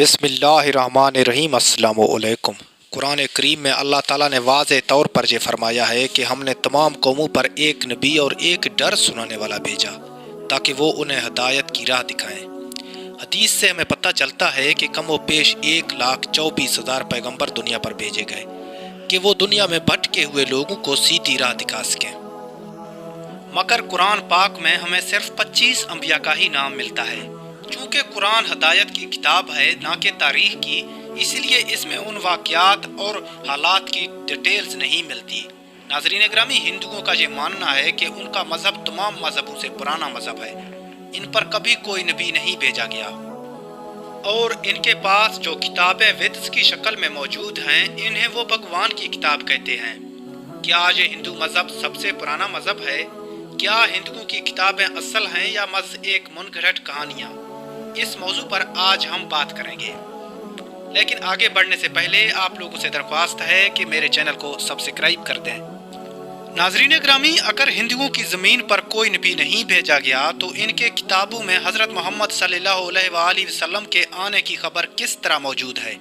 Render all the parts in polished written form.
बिस्मिल्लाहिर्रहमानिर्रहीम। अस्सलाम वालेकुम। कुरान करीम में अल्लाह ताला ने वाज़े तौर पर ये फरमाया है कि हमने तमाम कौमों पर एक नबी और एक डर सुनाने वाला भेजा ताकि वो उन्हें हदायत की राह दिखाएं। हदीस से हमें पता चलता है कि कम व पेश 1,24,000 पैगंबर दुनिया पर भेजे गए कि वो दुनिया में भटके हुए लोगों को सीधी राह दिखा सकें। मगर कुरान पाक में हमें सिर्फ 25 अंबिया का ही नाम मिलता है। चूँकि कुरान हदायत की किताब है ना कि तारीख की, इसलिए इसमें उन वाक़यात और हालात की डिटेल्स नहीं मिलती। नाज़रीन ग्रामी, हिंदुओं का ये मानना है कि उनका मज़हब तमाम मज़हबों से पुराना मज़हब है। इन पर कभी कोई नबी नहीं भेजा गया और इनके पास जो किताबें वेद्स की शक्ल में मौजूद हैं, इन्हें वो भगवान की किताब कहते हैं। क्या ये हिंदू मज़हब सबसे पुराना मज़हब है? क्या हिंदुओं की किताबें असल हैं या महज एक मुनगढ़ंत कहानियाँ? इस मौजू पर आज हम बात करेंगे, लेकिन आगे बढ़ने से पहले आप लोगों से दरख्वास्त है कि मेरे चैनल को सब्सक्राइब कर दें। नाज़रीन ग्रामी, अगर हिंदुओं की ज़मीन पर कोई नबी नहीं भेजा गया तो इनके किताबों में हज़रत मोहम्मद सल्लल्लाहु अलैहि वसल्लम के आने की खबर किस तरह मौजूद है?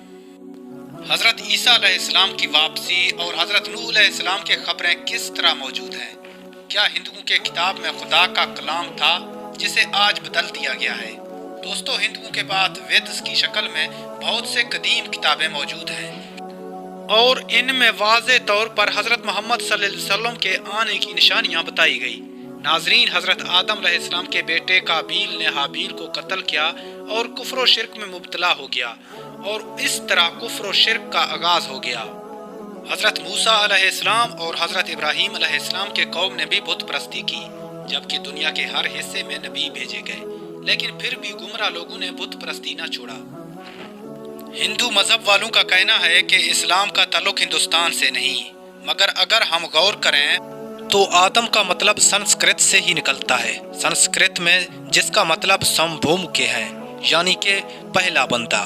हज़रत ईसा अलैहिस्सलाम की वापसी और हज़रत नूह अलैहिस्सलाम के खबरें किस तरह मौजूद हैं? क्या हिंदुओं के किताब में खुदा का कलाम था जिसे आज बदल दिया गया है? दोस्तों, हिंदुओं के पास वेद्स की शक्ल में बहुत से कदीम किताबें मौजूद हैं और इनमें वाज़े तौर पर हज़रत मोहम्मद सल्लल्लाहु अलैहि वसल्लम के आने की निशानियां बताई गई। नाज़रीन, हज़रत आदम अलैहिस्सलाम के बेटे काबील ने हाबील को कत्ल किया और कुफ्र व शिर्क में मुब्तला हो गया और इस तरह कुफ्र व शिर्क का आगाज़ हो गया। हज़रत मूसा अलैहिस्सलाम और हज़रत इब्राहीम अलैहिस्सलाम के कौम ने भी बुत परस्ती की, जबकि दुनिया के हर हिस्से में नबी भेजे गए, लेकिन फिर भी गुमराह लोगों ने बुत परस्ती न छोड़ा। हिंदू मजहब वालों का कहना है कि इस्लाम का ताल्लुक हिंदुस्तान से नहीं, मगर अगर हम गौर करें तो आदम का मतलब संस्कृत से ही निकलता है। संस्कृत में जिसका मतलब संभूम के है, यानी कि पहला बंदा।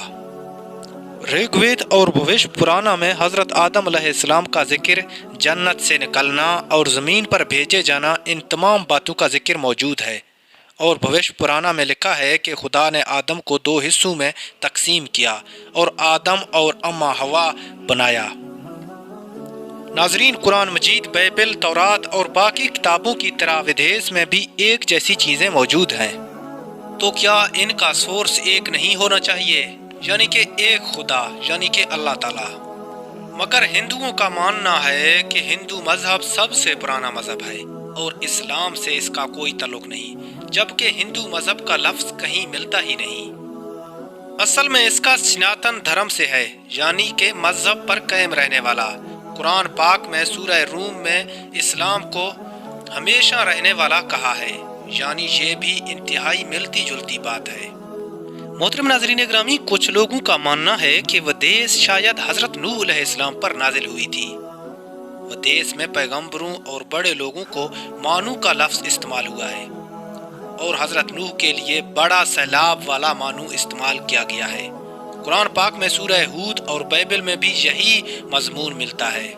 ऋग्वेद और भविष्य पुराना में हज़रत आदम अलैहिस्सलाम का जिक्र, जन्नत से निकलना और ज़मीन पर भेजे जाना, इन तमाम बातों का जिक्र मौजूद है। और भविष्य पुराना में लिखा है कि खुदा ने आदम को 2 हिस्सों में तकसीम किया और आदम और अम्मा हवा बनाया। नाज़रीन, कुरान मजीद, बाइबिल, तौरात और बाकी किताबों की तरह विदेश में भी एक जैसी चीज़ें मौजूद हैं। तो क्या इनका सोर्स एक नहीं होना चाहिए, यानी कि एक खुदा, यानी कि अल्लाह ताला? मगर हिंदुओं का मानना है कि हिंदू मजहब सबसे पुराना मजहब है और इस्लाम से इसका कोई ताल्लुक नहीं, जबकि हिंदू मजहब का लफ्ज़ कहीं मिलता ही नहीं। असल में इसका सनातन धर्म से है, यानी कि मजहब पर कायम रहने वाला। कुरान पाक में सूरह रूम में इस्लाम को हमेशा रहने वाला कहा है, यानी ये भी इंतहाई मिलती जुलती बात है। मोहतरम नाज़रीन ग्रामी, कुछ लोगों का मानना है कि वह देश शायद हज़रत नूह अलैहिस्सलाम पर नाजिल हुई थी। वह देश में पैगंबरों और बड़े लोगों को मानू का लफ्ज़ इस्तेमाल हुआ है और हज़रत नूह के लिए बड़ा सैलाब वाला मानू इस्तेमाल किया गया है। कुरान पाक में सूरह हूद और बाइबिल में भी यही मजमून मिलता है।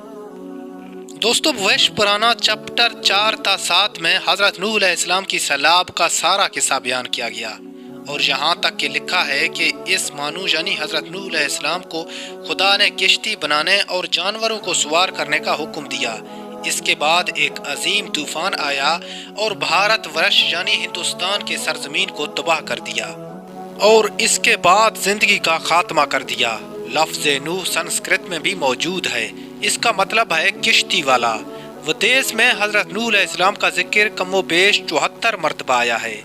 दोस्तों, भविष्य पुराना चैप्टर 4-7 में हज़रत नूह अलैहिस्सलाम की सैलाब का सारा किस्सा बयान किया गया और यहाँ तक कि लिखा है कि इस मानू यानी हज़रत नूह अलैहिस्सलाम को खुदा ने किश्ती बनाने और जानवरों को सवार करने का हुक्म दिया। इसके बाद एक अजीम तूफान आया और भारतवर्ष यानी हिंदुस्तान के सरजमीन को तबाह कर दिया और इसके बाद जिंदगी का खात्मा कर दिया। लफ्ज़ नूह संस्कृत में भी मौजूद है, इसका मतलब है किश्ती वाला। विदेश में हज़रत नूह अलैहिस्सलाम का जिक्र कमो बेश 74 मरतबा आया है।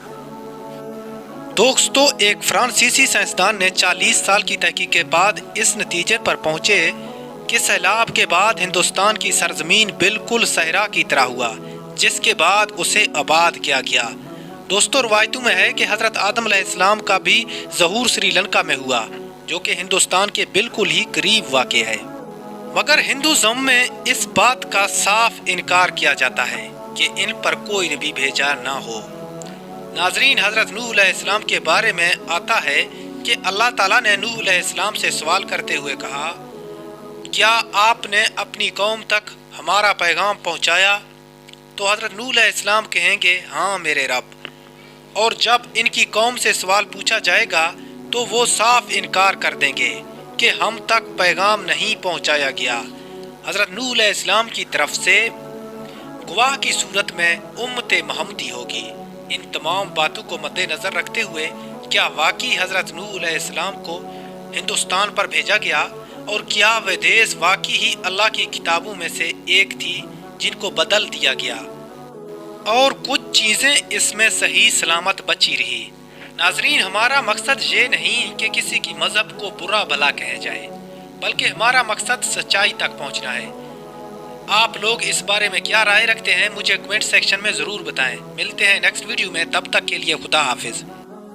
दोस्तों, एक फ्रांसीसी साइंसदान ने 40 साल की तहकीक के बाद इस नतीजे पर पहुंचे कि सैलाब के बाद हिंदुस्तान की सरजमीन बिल्कुल सहरा की तरह हुआ, जिसके बाद उसे आबाद किया गया। दोस्तों, रवायतों में है कि हज़रत आदम अलैहिस्सलाम का भी ज़हूर श्रीलंका में हुआ, जो कि हिंदुस्तान के बिल्कुल ही करीब वाक़ है। मगर हिंदुज़म में इस बात का साफ इनकार किया जाता है कि इन पर कोई नबी भेजा ना हो। नाज़रीन, हज़रत नूह अलैहिस्सलाम के बारे में आता है कि अल्लाह ताला ने नूह अलैहिस्सलाम से सवाल करते हुए कहा, क्या आपने अपनी कौम तक हमारा पैगाम पहुंचाया? तो हज़रत नूह अलैहिस्सलाम कहेंगे, हाँ मेरे रब। और जब इनकी कौम से सवाल पूछा जाएगा تو وہ صاف انکار کر دیں گے کہ ہم تک پیغام نہیں پہنچایا گیا۔ حضرت نوح علیہ السلام کی طرف سے گواہ کی صورت میں امت محمدی ہوگی۔ ان تمام باتوں کو مد نظر رکھتے ہوئے کیا واقعی حضرت نوح علیہ السلام کو ہندوستان پر بھیجا گیا، اور کیا ودیس واقعی ہی اللہ کی کتابوں میں سے ایک تھی جن کو بدل دیا گیا، اور کچھ چیزیں اس میں صحیح سلامت بچی رہی؟ ناظرین، ہمارا مقصد یہ نہیں کہ کسی کی مذہب کو برا بھلا کہے جائے، بلکہ ہمارا مقصد سچائی تک پہنچنا ہے۔ آپ لوگ اس بارے میں کیا رائے رکھتے ہیں مجھے کمنٹ سیکشن میں ضرور بتائیں۔ ملتے ہیں نیکسٹ ویڈیو میں، تب تک کے لیے خدا حافظ۔